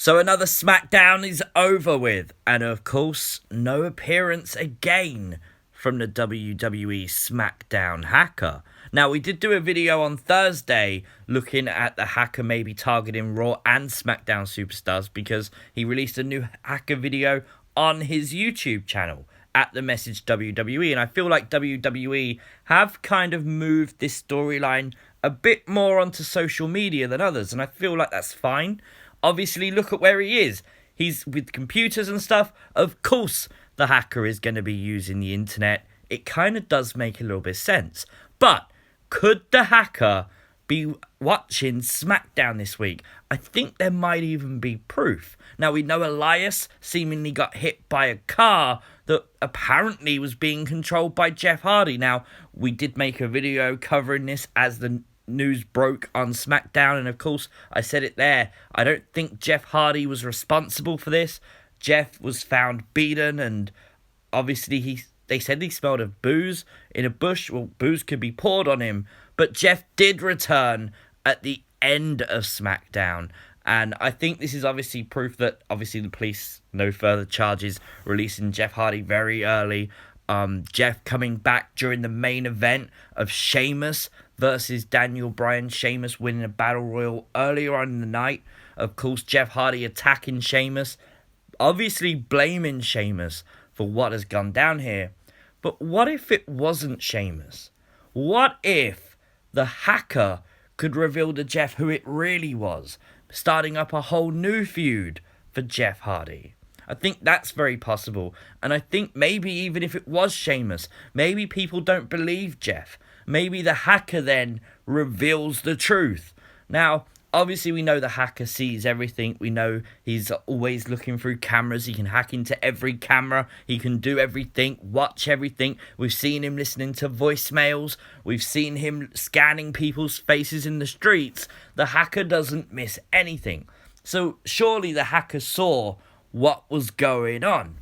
So another Smackdown is over with, and of course, no appearance again from the WWE Smackdown hacker. Now, we did do a video on Thursday looking at the hacker maybe targeting Raw and Smackdown superstars because he released a new hacker video on his YouTube channel at the message WWE, and I feel like WWE have kind of moved this storyline a bit more onto social media than others, and I feel like that's fine. Obviously, look at where he is. He's with computers and stuff. Of course, the hacker is going to be using the internet. It kind of does make a little bit of sense. But could the hacker be watching Smackdown this week? I think there might even be proof. Now, we know Elias seemingly got hit by a car that apparently was being controlled by Jeff Hardy. Now, we did make a video covering this as the news broke on Smackdown, and of course I said it there. I don't think Jeff Hardy was responsible for this. Jeff was found beaten, and obviously they said he smelled of booze in a bush. Well, booze could be poured on him, but Jeff did return at the end of Smackdown, and I think this is obviously proof that obviously the police, no further charges, releasing Jeff Hardy very early. Jeff coming back during the main event of Sheamus versus Daniel Bryan. Sheamus winning a battle royal earlier on in the night. Of course, Jeff Hardy attacking Sheamus, obviously blaming Sheamus for what has gone down here. But what if it wasn't Sheamus? What if the hacker could reveal to Jeff who it really was, starting up a whole new feud for Jeff Hardy? I think that's very possible. And I think maybe even if it was Sheamus, maybe people don't believe Jeff. Maybe the hacker then reveals the truth. Now, obviously we know the hacker sees everything. We know he's always looking through cameras. He can hack into every camera. He can do everything, watch everything. We've seen him listening to voicemails. We've seen him scanning people's faces in the streets. The hacker doesn't miss anything. So surely the hacker saw what was going on.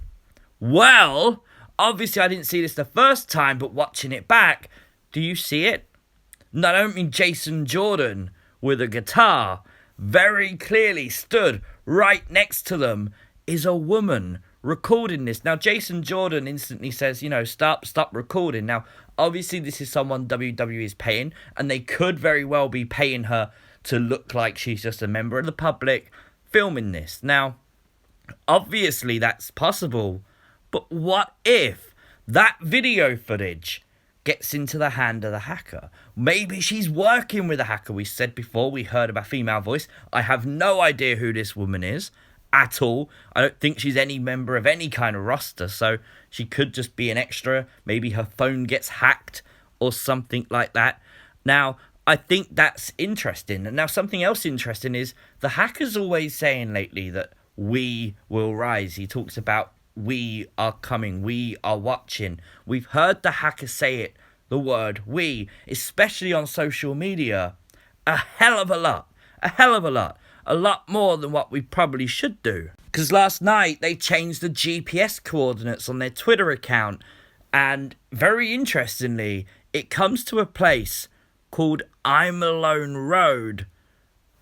Well, obviously I didn't see this the first time, but watching it back, do you see it? No, I don't mean Jason Jordan with a guitar. Very clearly stood right next to them is a woman recording this. Now, Jason Jordan instantly says, stop recording. Now, obviously this is someone WWE is paying, and they could very well be paying her to look like she's just a member of the public filming this. Now, obviously that's possible, but what if that video footage gets into the hand of the hacker? Maybe she's working with a hacker. We said before, we heard about female voice. I have no idea who this woman is at all. I don't think she's any member of any kind of roster, so she could just be an extra. Maybe her phone gets hacked or something like that. Now, I think that's interesting. And now something else interesting is the hacker's always saying lately that we will rise. He talks about we are coming, we are watching. We've heard the hacker say it, the word we, especially on social media, a hell of a lot. A lot more than what we probably should do. Because last night they changed the GPS coordinates on their Twitter account, and very interestingly, it comes to a place called I'm Alone Road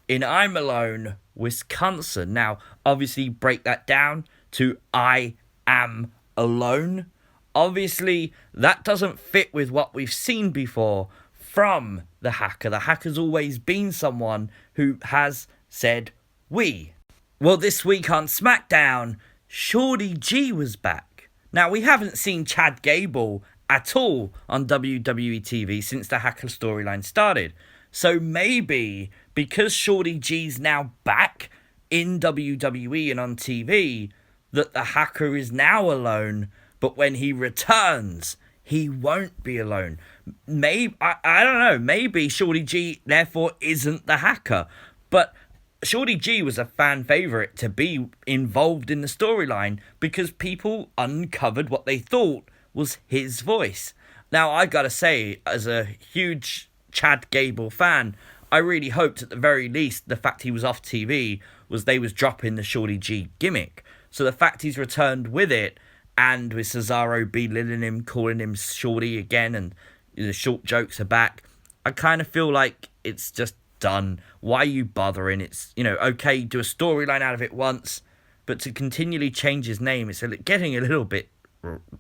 in I'm Alone, Wisconsin. Now, obviously, break that down to I am alone. Obviously, that doesn't fit with what we've seen before from the hacker. The hacker's always been someone who has said we. Well, this week on Smackdown, Shorty G was back. Now, we haven't seen Chad Gable at all on WWE TV since the hacker storyline started. So maybe because Shorty G's now back in WWE and on TV, that the hacker is now alone, but when he returns, he won't be alone. Maybe, I don't know, maybe Shorty G therefore isn't the hacker, but Shorty G was a fan favourite to be involved in the storyline because people uncovered what they thought was his voice. Now, I gotta say, as a huge Chad Gable fan, I really hoped at the very least the fact he was off TV was they was dropping the Shorty G gimmick. So the fact he's returned with it, and with Cesaro belittling him, calling him Shorty again, and the short jokes are back, I kind of feel like it's just done. Why are you bothering? It's, okay, do a storyline out of it once, but to continually change his name, it's getting a little bit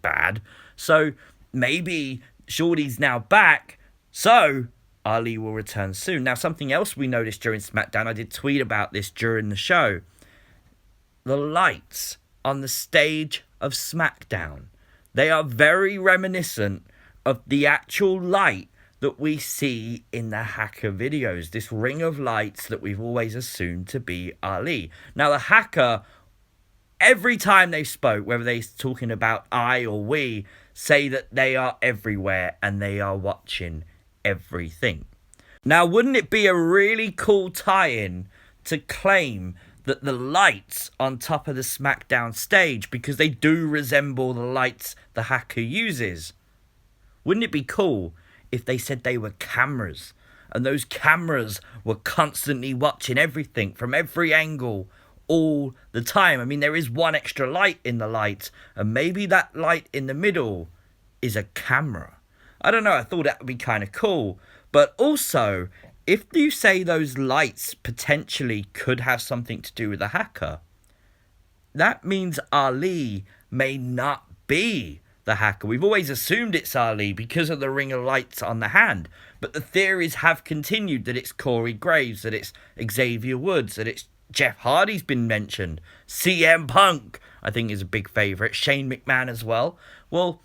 bad. So maybe Shorty's now back, so Ali will return soon. Now, something else we noticed during SmackDown, I did tweet about this during the show. The lights on the stage of SmackDown, they are very reminiscent of the actual light that we see in the Hacker videos. This ring of lights that we've always assumed to be Ali. Now, the Hacker, every time they spoke, whether they're talking about I or we, say that they are everywhere and they are watching everything. Now, wouldn't it be a really cool tie-in to claim that the lights on top of the SmackDown stage, because they do resemble the lights the Hacker uses, wouldn't it be cool if they said they were cameras, and those cameras were constantly watching everything from every angle all the time? I mean, there is one extra light in the lights, and maybe that light in the middle is a camera. I don't know, I thought that would be kind of cool. But also, if you say those lights potentially could have something to do with the Hacker, that means Ali may not be the Hacker. We've always assumed it's Ali because of the ring of lights on the hand, but the theories have continued that it's Corey Graves, that it's Xavier Woods, that it's Jeff Hardy's been mentioned, CM Punk, I think, is a big favourite, Shane McMahon as well. Well,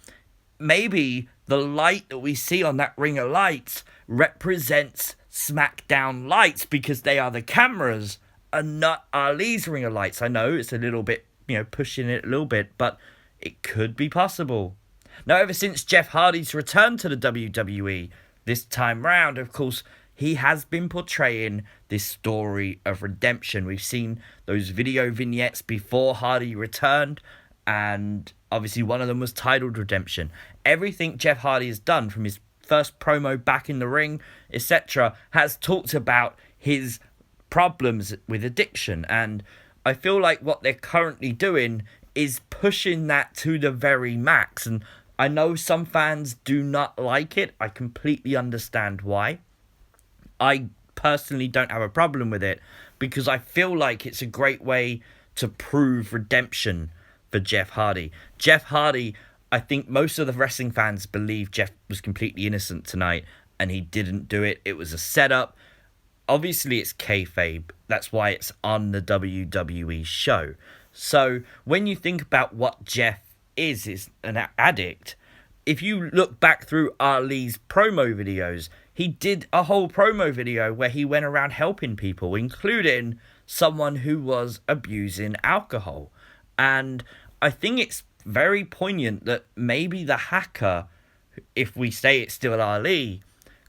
maybe the light that we see on that ring of lights represents SmackDown lights because they are the cameras and not Ali's ring of lights. I know it's a little bit, pushing it a little bit, but it could be possible. Now, ever since Jeff Hardy's return to the WWE this time round, of course, he has been portraying this story of redemption. We've seen those video vignettes before Hardy returned, and obviously one of them was titled Redemption. Everything Jeff Hardy has done, from his first promo back in the ring, etc., has talked about his problems with addiction. And I feel like what they're currently doing is pushing that to the very max. And I know some fans do not like it. I completely understand why. I personally don't have a problem with it because I feel like it's a great way to prove redemption for Jeff Hardy. Jeff Hardy, I think most of the wrestling fans believe Jeff was completely innocent tonight and he didn't do it. It was a setup. Obviously, it's kayfabe. That's why it's on the WWE show. So when you think about what Jeff is an addict. If you look back through Ali's promo videos, he did a whole promo video where he went around helping people, including someone who was abusing alcohol. And I think it's very poignant that maybe the Hacker, if we say it's still Ali,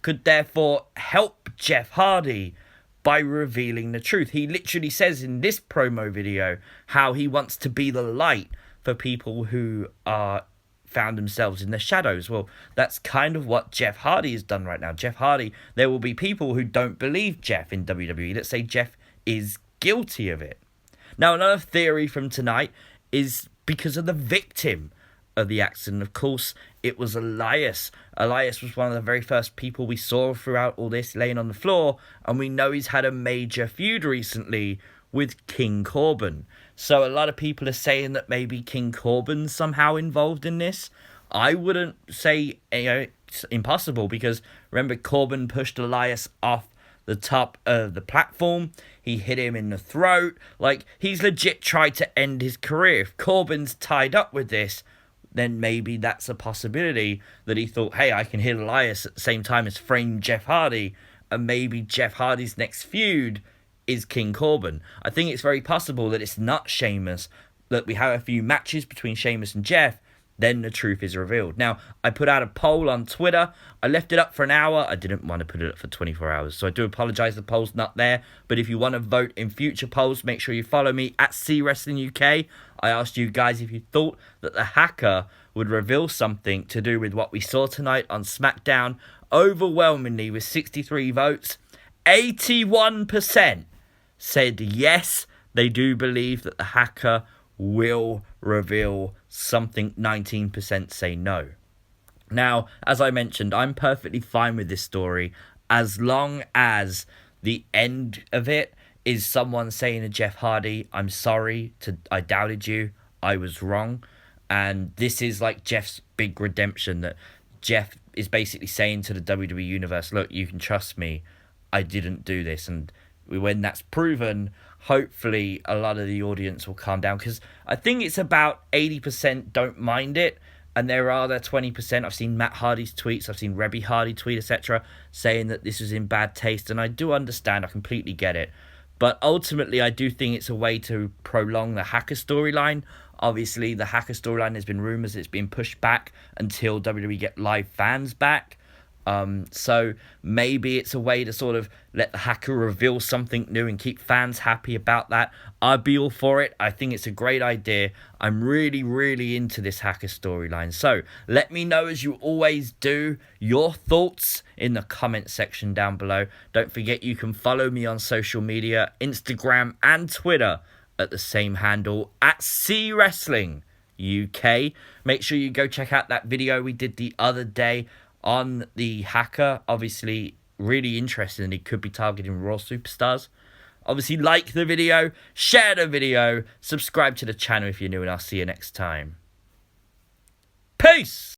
could therefore help Jeff Hardy by revealing the truth. He literally says in this promo video how he wants to be the light for people who are found themselves in the shadows. Well, that's kind of what Jeff Hardy has done right now. Jeff Hardy, there will be people who don't believe Jeff in WWE that say Jeff is guilty of it. Now, another theory from tonight is because of the victim of the accident. Of course, it was Elias. Elias was one of the very first people we saw throughout all this laying on the floor, and we know he's had a major feud recently with King Corbin. So a lot of people are saying that maybe King Corbin's somehow involved in this. I wouldn't say it's impossible, because remember, Corbin pushed Elias off the top of the platform. He hit him in the throat. Like, he's legit tried to end his career. If Corbin's tied up with this, then maybe that's a possibility that he thought, hey, I can hit Elias at the same time as frame Jeff Hardy, and maybe Jeff Hardy's next feud is King Corbin. I think it's very possible that it's not Sheamus, that we have a few matches between Sheamus and Jeff, then the truth is revealed. Now, I put out a poll on Twitter. I left it up for an hour. I didn't want to put it up for 24 hours, so I do apologise the poll's not there. But if you want to vote in future polls, make sure you follow me at CWrestlingUK. I asked you guys if you thought that the Hacker would reveal something to do with what we saw tonight on SmackDown. Overwhelmingly, with 63 votes, 81% said yes, they do believe that the Hacker will reveal something. 19% say no. Now, as I mentioned, I'm perfectly fine with this story as long as the end of it is someone saying to Jeff Hardy, I'm sorry, I doubted you, I was wrong. And this is like Jeff's big redemption, that Jeff is basically saying to the WWE Universe, look, you can trust me, I didn't do this. And when that's proven, hopefully a lot of the audience will calm down, because I think it's about 80% don't mind it, and there are that 20%. I've seen Matt Hardy's tweets, I've seen Rebby Hardy tweet, etc., saying that this was in bad taste, and I do understand, I completely get it. But ultimately, I do think it's a way to prolong the Hacker storyline. Obviously, the Hacker storyline, has been rumours it's been pushed back until WWE get live fans back. So maybe it's a way to sort of let the Hacker reveal something new and keep fans happy about that. I'd be all for it. I think it's a great idea. I'm really, really into this Hacker storyline. So let me know, as you always do, your thoughts in the comment section down below. Don't forget, you can follow me on social media, Instagram and Twitter, at the same handle, at C Wrestling UK. Make sure you go check out that video we did the other day on the Hacker. Obviously, really interesting, and he could be targeting Raw superstars. Obviously, like the video, share the video, subscribe to the channel if you're new, and I'll see you next time. Peace!